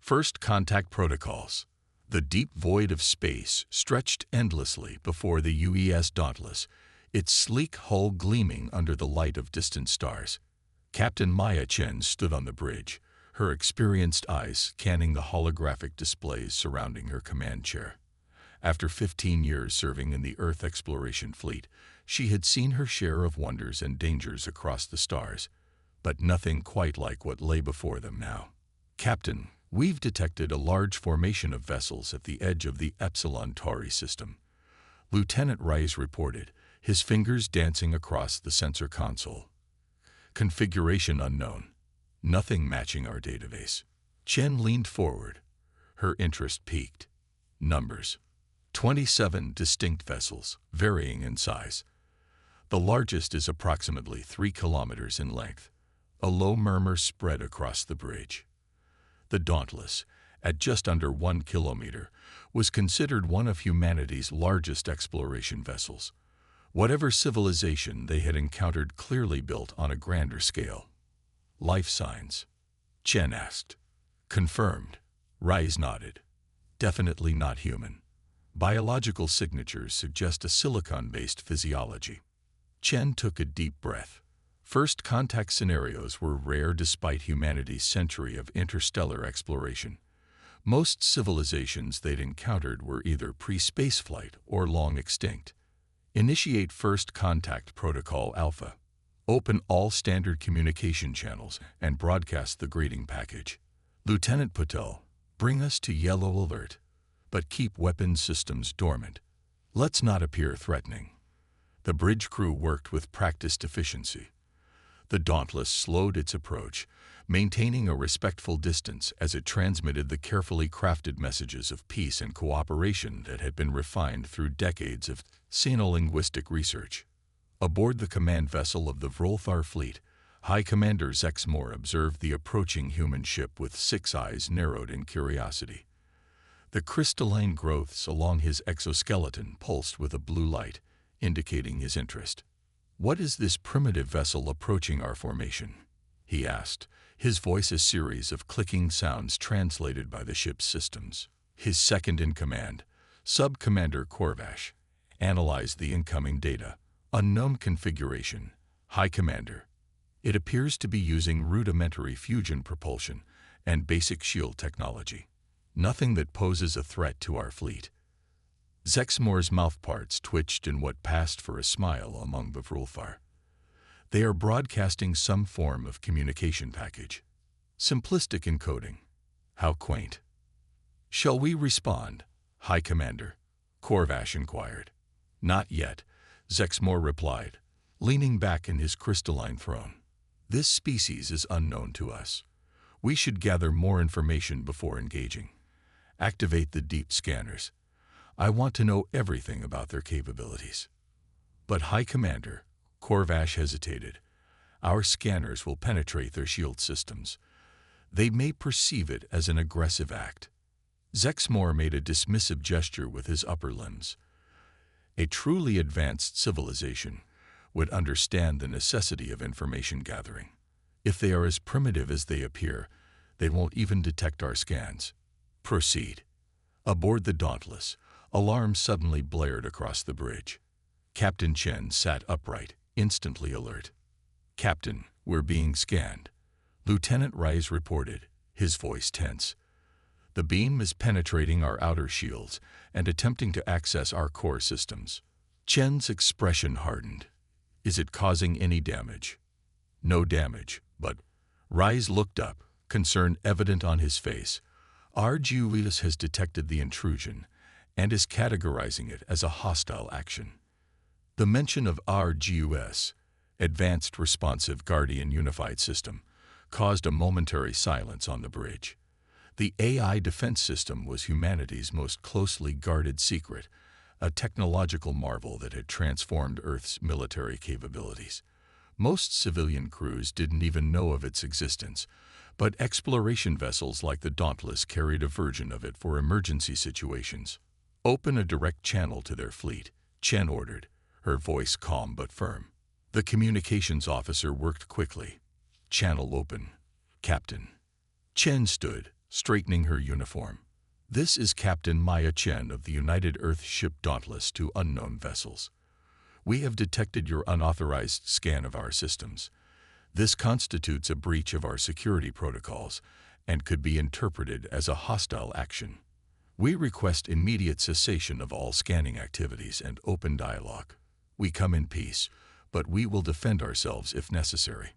First contact protocols. The deep void of space stretched endlessly before the UES Dauntless, its sleek hull gleaming under the light of distant stars. Captain Maya Chen stood on the bridge, her experienced eyes scanning the holographic displays surrounding her command chair. After 15 years serving in the Earth exploration fleet, she had seen her share of wonders and dangers across the stars, but nothing quite like what lay before them now. "Captain, we've detected a large formation of vessels at the edge of the Epsilon Tauri system," Lieutenant Rice reported, his fingers dancing across the sensor console. "Configuration unknown. Nothing matching our database." Chen leaned forward, her interest piqued. "Numbers. 27 distinct vessels, varying in size. The largest is approximately 3 kilometers in length." A low murmur spread across the bridge. The Dauntless, at just under 1 kilometer, was considered one of humanity's largest exploration vessels. Whatever civilization they had encountered clearly built on a grander scale. "Life signs?" Chen asked. "Confirmed." Rise nodded. "Definitely not human. Biological signatures suggest a silicon-based physiology." Chen took a deep breath. First contact scenarios were rare despite humanity's century of interstellar exploration. Most civilizations they'd encountered were either pre-spaceflight or long extinct. "Initiate First Contact Protocol Alpha. Open all standard communication channels and broadcast the greeting package. Lieutenant Patel, bring us to yellow alert, but keep weapons systems dormant. Let's not appear threatening." The bridge crew worked with practiced efficiency. The Dauntless slowed its approach, maintaining a respectful distance as it transmitted the carefully crafted messages of peace and cooperation that had been refined through decades of xenolinguistic research. Aboard the command vessel of the Vrolthar fleet, High Commander Zexmore observed the approaching human ship with 6 eyes narrowed in curiosity. The crystalline growths along his exoskeleton pulsed with a blue light, indicating his interest. "What is this primitive vessel approaching our formation?" he asked, his voice a series of clicking sounds translated by the ship's systems. His second-in-command, Sub-Commander Korvash, analyzed the incoming data. "Unknown configuration. High Commander. It appears to be using rudimentary fusion propulsion and basic shield technology. Nothing that poses a threat to our fleet." Zexmore's mouthparts twitched in what passed for a smile among the Vrulfar. "They are broadcasting some form of communication package. Simplistic encoding. How quaint." "Shall we respond, High Commander?" Korvash inquired. "Not yet," Zexmore replied, leaning back in his crystalline throne. "This species is unknown to us. We should gather more information before engaging. Activate the deep scanners. I want to know everything about their capabilities." "But High Commander," Korvash hesitated, "our scanners will penetrate their shield systems. They may perceive it as an aggressive act." Zexmore made a dismissive gesture with his upper limbs. "A truly advanced civilization would understand the necessity of information gathering. If they are as primitive as they appear, they won't even detect our scans. Proceed." Aboard the Dauntless, alarms suddenly blared across the bridge. Captain Chen sat upright, instantly alert. "Captain, we're being scanned," Lieutenant Rice reported, his voice tense. "The beam is penetrating our outer shields and attempting to access our core systems." Chen's expression hardened. "Is it causing any damage?" "No damage, but—" Rice looked up, concern evident on his face. "Argus has detected the intrusion and is categorizing it as a hostile action." The mention of Argus, Advanced Responsive Guardian Unified System, caused a momentary silence on the bridge. The AI defense system was humanity's most closely guarded secret, a technological marvel that had transformed Earth's military capabilities. Most civilian crews didn't even know of its existence, but exploration vessels like the Dauntless carried a version of it for emergency situations. "Open a direct channel to their fleet," Chen ordered, her voice calm but firm. The communications officer worked quickly. "Channel open, Captain." Chen stood, straightening her uniform. "This is Captain Maya Chen of the United Earth ship Dauntless to unknown vessels. We have detected your unauthorized scan of our systems. This constitutes a breach of our security protocols and could be interpreted as a hostile action. We request immediate cessation of all scanning activities and open dialogue. We come in peace, but we will defend ourselves if necessary."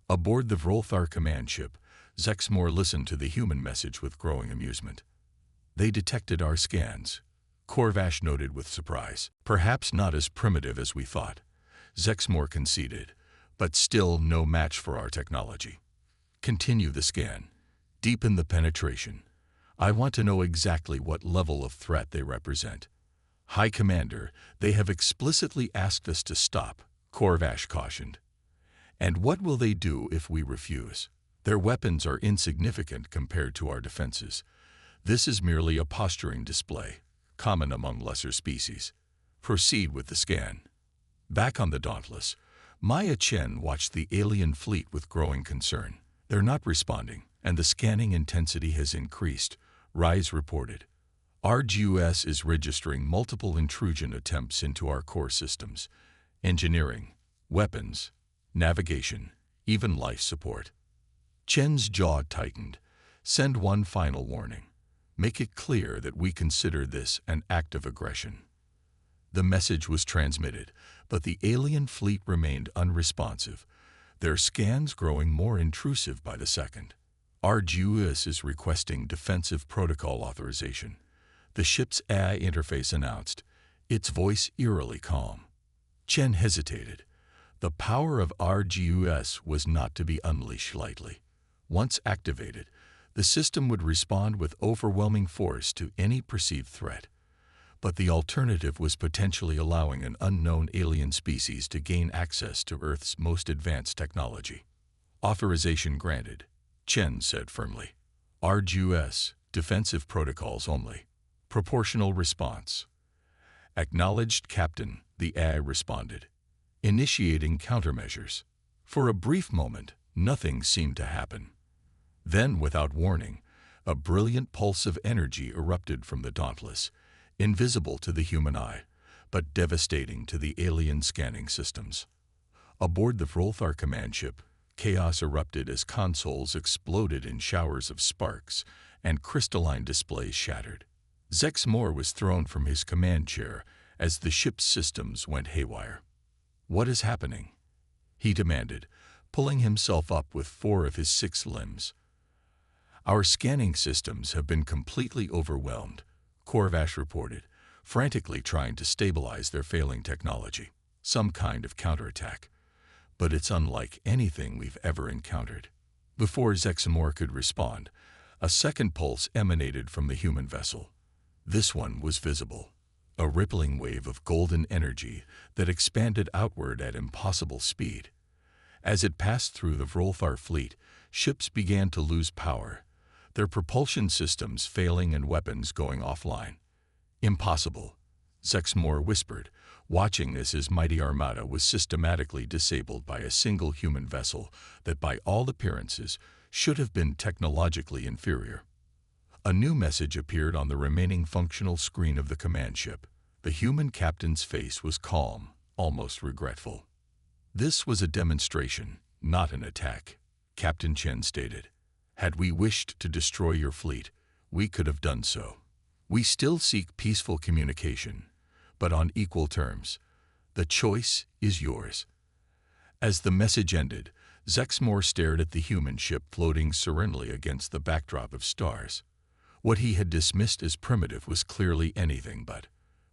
Aboard the Vrolthar command ship, Zexmore listened to the human message with growing amusement. "They detected our scans," Korvash noted with surprise. "Perhaps not as primitive as we thought," Zexmore conceded, "but still no match for our technology. Continue the scan. Deepen the penetration. I want to know exactly what level of threat they represent." "High Commander, they have explicitly asked us to stop," Korvash cautioned. "And what will they do if we refuse? Their weapons are insignificant compared to our defenses. This is merely a posturing display, common among lesser species. Proceed with the scan." Back on the Dauntless, Maya Chen watched the alien fleet with growing concern. "They're not responding, and the scanning intensity has increased," Rise reported. "RGUS is registering multiple intrusion attempts into our core systems, engineering, weapons, navigation, even life support." Chen's jaw tightened. "Send one final warning. Make it clear that we consider this an act of aggression." The message was transmitted, but the alien fleet remained unresponsive, their scans growing more intrusive by the second. "RGUS is requesting defensive protocol authorization," the ship's AI interface announced, its voice eerily calm. Chen hesitated. The power of RGUS was not to be unleashed lightly. Once activated, the system would respond with overwhelming force to any perceived threat. But the alternative was potentially allowing an unknown alien species to gain access to Earth's most advanced technology. "Authorization granted," Chen said firmly. "RGUS, defensive protocols only. Proportional response." "Acknowledged, Captain," the AI responded. "Initiating countermeasures." For a brief moment, nothing seemed to happen. Then, without warning, a brilliant pulse of energy erupted from the Dauntless, invisible to the human eye, but devastating to the alien scanning systems. Aboard the Vrolthar command ship, chaos erupted as consoles exploded in showers of sparks and crystalline displays shattered. Zexmore was thrown from his command chair as the ship's systems went haywire. "What is happening?" he demanded, pulling himself up with 4 of his 6 limbs. "Our scanning systems have been completely overwhelmed," Korvash reported, frantically trying to stabilize their failing technology. "Some kind of counterattack. But it's unlike anything we've ever encountered." Before Zexmore could respond, a second pulse emanated from the human vessel. This one was visible, a rippling wave of golden energy that expanded outward at impossible speed. As it passed through the Vrolthar fleet, ships began to lose power, their propulsion systems failing and weapons going offline. "Impossible," Zexmore whispered, watching as his mighty armada was systematically disabled by a single human vessel that by all appearances should have been technologically inferior. A new message appeared on the remaining functional screen of the command ship. The human captain's face was calm, almost regretful. "This was a demonstration, not an attack," Captain Chen stated. "Had we wished to destroy your fleet, we could have done so. We still seek peaceful communication, but on equal terms. The choice is yours." As the message ended, Zexmore stared at the human ship floating serenely against the backdrop of stars. What he had dismissed as primitive was clearly anything but.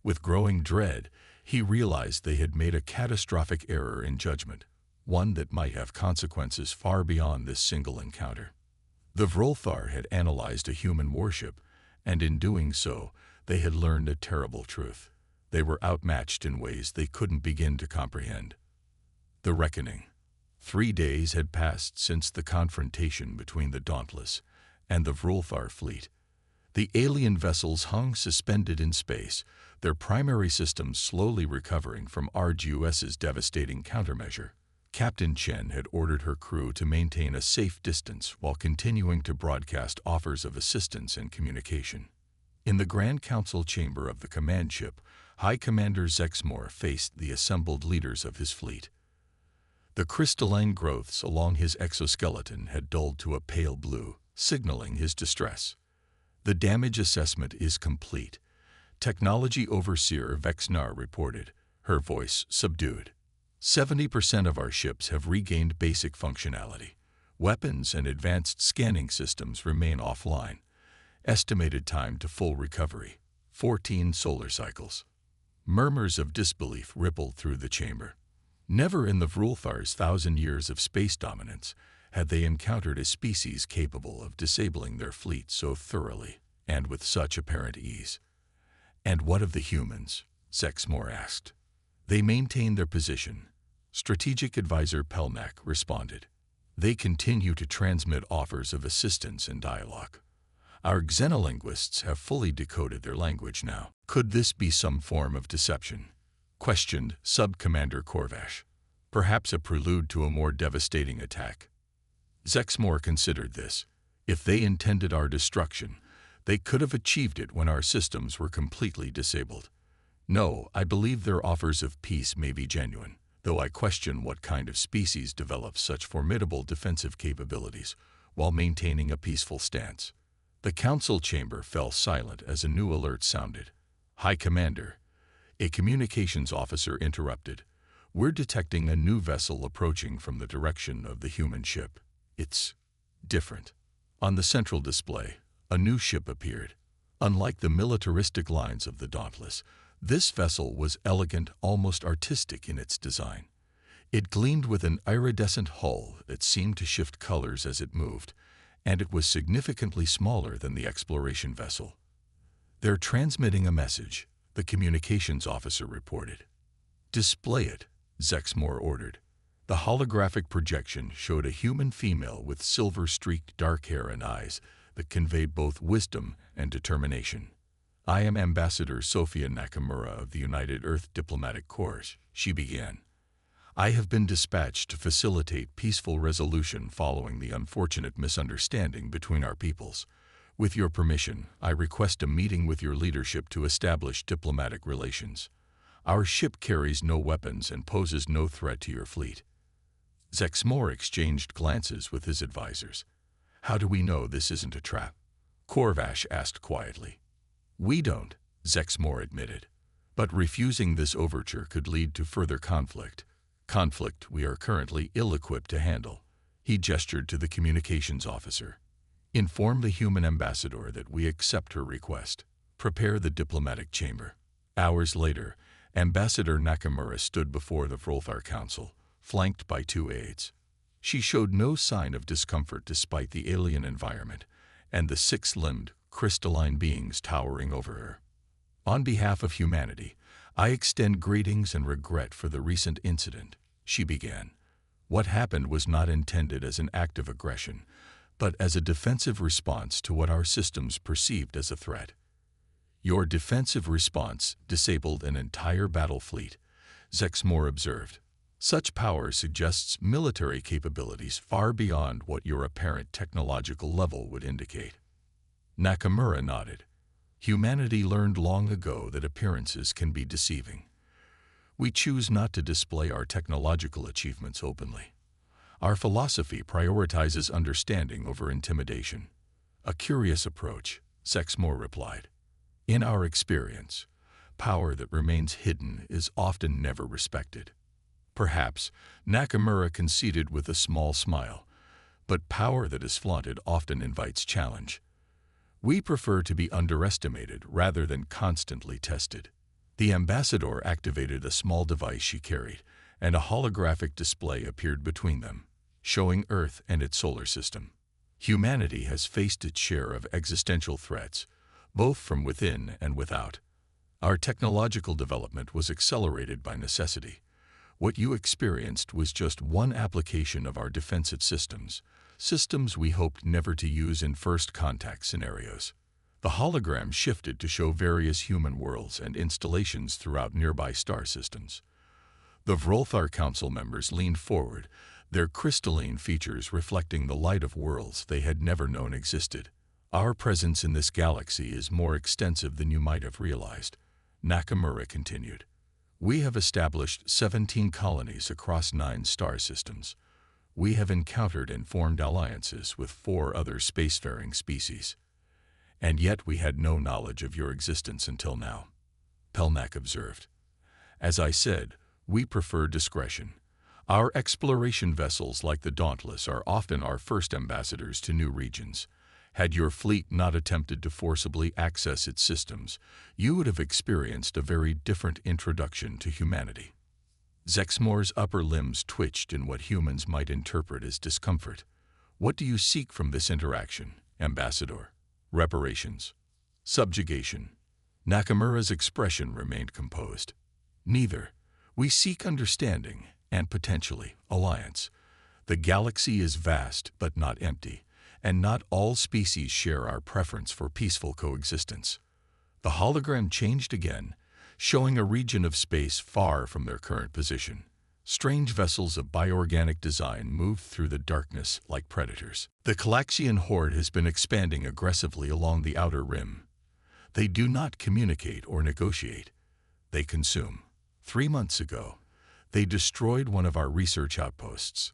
With growing dread, he realized they had made a catastrophic error in judgment, one that might have consequences far beyond this single encounter. The Vrolthar had analyzed a human warship, and in doing so, they had learned a terrible truth. They were outmatched in ways they couldn't begin to comprehend. The reckoning. 3 days had passed since the confrontation between the Dauntless and the Vrolthar fleet. The alien vessels hung suspended in space, their primary systems slowly recovering from RGUS's devastating countermeasure. Captain Chen had ordered her crew to maintain a safe distance while continuing to broadcast offers of assistance and communication. In the Grand Council chamber of the command ship, High Commander Zexmore faced the assembled leaders of his fleet. The crystalline growths along his exoskeleton had dulled to a pale blue, signaling his distress. The damage assessment is complete, Technology Overseer Vexnar reported, her voice subdued. 70% of our ships have regained basic functionality. Weapons and advanced scanning systems remain offline. Estimated time to full recovery, 14 solar cycles. Murmurs of disbelief rippled through the chamber. Never in the Vrulthar's 1,000 years of space dominance had they encountered a species capable of disabling their fleet so thoroughly and with such apparent ease. "And what of the humans?" Zexmore asked. "They maintain their position," Strategic Advisor Pelnak responded. "They continue to transmit offers of assistance and dialogue. Our xenolinguists have fully decoded their language now." "Could this be some form of deception?" questioned Sub-Commander Korvash. "Perhaps a prelude to a more devastating attack." Zexmore considered this. If they intended our destruction, they could have achieved it when our systems were completely disabled. "No, I believe their offers of peace may be genuine, though I question what kind of species develops such formidable defensive capabilities while maintaining a peaceful stance." The council chamber fell silent as a new alert sounded. "High Commander," a communications officer interrupted. "We're detecting a new vessel approaching from the direction of the human ship. It's different." On the central display, a new ship appeared. Unlike the militaristic lines of the Dauntless, this vessel was elegant, almost artistic in its design. It gleamed with an iridescent hull that seemed to shift colors as it moved, and it was significantly smaller than the exploration vessel. "They're transmitting a message," the communications officer reported. "Display it," Zexmore ordered. The holographic projection showed a human female with silver-streaked dark hair and eyes that conveyed both wisdom and determination. "I am Ambassador Sophia Nakamura of the United Earth Diplomatic Corps," she began. "I have been dispatched to facilitate peaceful resolution following the unfortunate misunderstanding between our peoples. With your permission, I request a meeting with your leadership to establish diplomatic relations. Our ship carries no weapons and poses no threat to your fleet." Zexmore exchanged glances with his advisors. "How do we know this isn't a trap?" Korvash asked quietly. "We don't," Zexmore admitted. "But refusing this overture could lead to further conflict. Conflict we are currently ill-equipped to handle." He gestured to the communications officer. "Inform the human ambassador that we accept her request. Prepare the diplomatic chamber." Hours later, Ambassador Nakamura stood before the Vrulthar Council, flanked by 2 aides. She showed no sign of discomfort despite the alien environment and the 6-limbed, crystalline beings towering over her. "On behalf of humanity, I extend greetings and regret for the recent incident," she began. "What happened was not intended as an act of aggression, but as a defensive response to what our systems perceived as a threat." "Your defensive response disabled an entire battle fleet," Zexmore observed. "Such power suggests military capabilities far beyond what your apparent technological level would indicate." Nakamura nodded. "Humanity learned long ago that appearances can be deceiving. We choose not to display our technological achievements openly. Our philosophy prioritizes understanding over intimidation." "A curious approach," Zexmore replied. "In our experience, power that remains hidden is often never respected." "Perhaps," Nakamura conceded with a small smile, "but power that is flaunted often invites challenge. We prefer to be underestimated rather than constantly tested." The ambassador activated a small device she carried, and a holographic display appeared between them, showing Earth and its solar system. Humanity has faced its share of existential threats, both from within and without. Our technological development was accelerated by necessity. What you experienced was just one application of our defensive systems we hoped never to use in first contact scenarios. The hologram shifted to show various human worlds and installations throughout nearby star systems. The Vrolthar Council members leaned forward, their crystalline features reflecting the light of worlds they had never known existed. Our presence in this galaxy is more extensive than you might have realized, Nakamura continued. We have established 17 colonies across 9 star systems. We have encountered and formed alliances with 4 other spacefaring species. And yet we had no knowledge of your existence until now, Pelnak observed. As I said, we prefer discretion. Our exploration vessels like the Dauntless are often our first ambassadors to new regions. Had your fleet not attempted to forcibly access its systems, you would have experienced a very different introduction to humanity. Zexmore's upper limbs twitched in what humans might interpret as discomfort. What do you seek from this interaction, Ambassador? Reparations? Subjugation? Nakamura's expression remained composed. Neither. We seek understanding and, potentially, alliance. The galaxy is vast but not empty, and not all species share our preference for peaceful coexistence. The hologram changed again, showing a region of space far from their current position. Strange vessels of bioorganic design moved through the darkness like predators. The Calaxian horde has been expanding aggressively along the outer rim. They do not communicate or negotiate. They consume. 3 months ago, they destroyed one of our research outposts.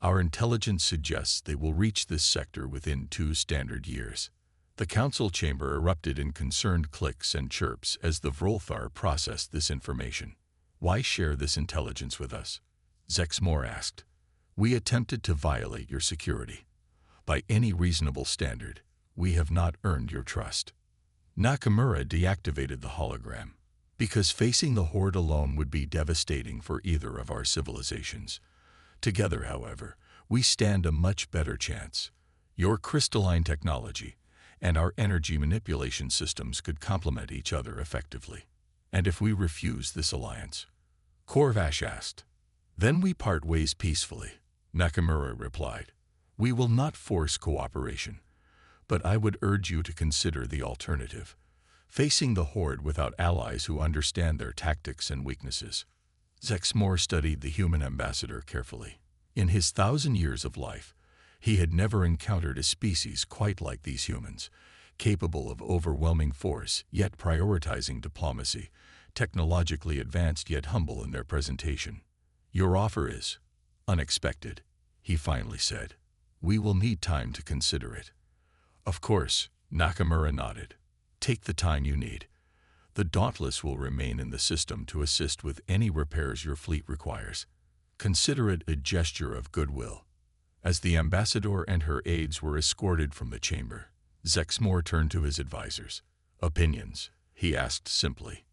Our intelligence suggests they will reach this sector within 2 standard years. The council chamber erupted in concerned clicks and chirps as the Vrolthar processed this information. Why share this intelligence with us? Zexmore asked. We attempted to violate your security. By any reasonable standard, we have not earned your trust. Nakamura deactivated the hologram, because facing the horde alone would be devastating for either of our civilizations. Together, however, we stand a much better chance. Your crystalline technology and our energy manipulation systems could complement each other effectively. And if we refuse this alliance? Korvash asked. Then we part ways peacefully, Nakamura replied. We will not force cooperation, but I would urge you to consider the alternative, facing the horde without allies who understand their tactics and weaknesses. Zexmore studied the human ambassador carefully. In his 1,000 years of life, he had never encountered a species quite like these humans, capable of overwhelming force, yet prioritizing diplomacy, technologically advanced yet humble in their presentation. Your offer is unexpected, he finally said. We will need time to consider it. Of course, Nakamura nodded. Take the time you need. The Dauntless will remain in the system to assist with any repairs your fleet requires. Consider it a gesture of goodwill. As the ambassador and her aides were escorted from the chamber, Zexmore turned to his advisors. Opinions, he asked simply.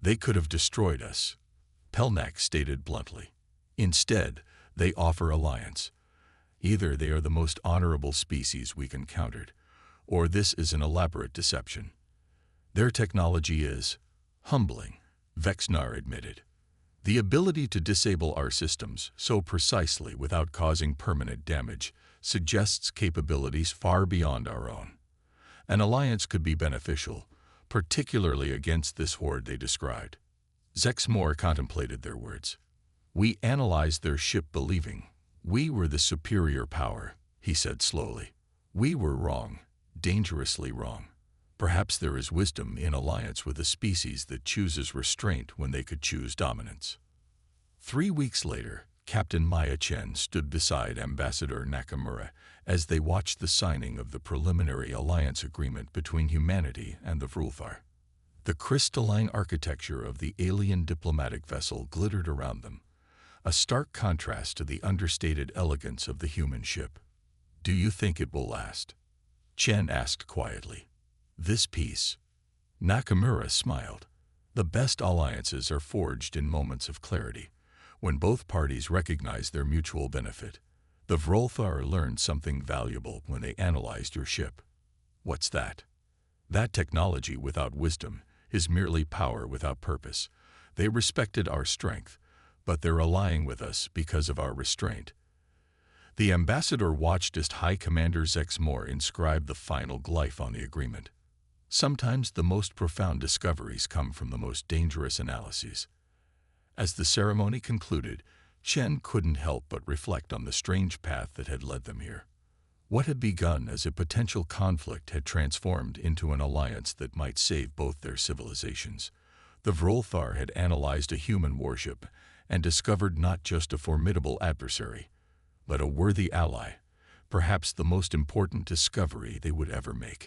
They could have destroyed us, Pelnak stated bluntly. Instead, they offer alliance. Either they are the most honorable species we've encountered, or this is an elaborate deception. Their technology is humbling, Vexnar admitted. The ability to disable our systems so precisely without causing permanent damage suggests capabilities far beyond our own. An alliance could be beneficial, particularly against this horde they described. Zexmore contemplated their words. We analyzed their ship believing we were the superior power, he said slowly. We were wrong, dangerously wrong. Perhaps there is wisdom in alliance with a species that chooses restraint when they could choose dominance. 3 weeks later, Captain Maya Chen stood beside Ambassador Nakamura as they watched the signing of the preliminary alliance agreement between humanity and the Vrolthar. The crystalline architecture of the alien diplomatic vessel glittered around them, a stark contrast to the understated elegance of the human ship. Do you think it will last? Chen asked quietly. This peace? Nakamura smiled. The best alliances are forged in moments of clarity, when both parties recognize their mutual benefit. The Vrolthar learned something valuable when they analyzed your ship. What's that? That technology without wisdom is merely power without purpose. They respected our strength, but they're allying with us because of our restraint. The ambassador watched as High Commander Zexmore inscribed the final glyph on the agreement. Sometimes the most profound discoveries come from the most dangerous analyses. As the ceremony concluded, Chen couldn't help but reflect on the strange path that had led them here. What had begun as a potential conflict had transformed into an alliance that might save both their civilizations. The Vrolthar had analyzed a human warship and discovered not just a formidable adversary, but a worthy ally, perhaps the most important discovery they would ever make.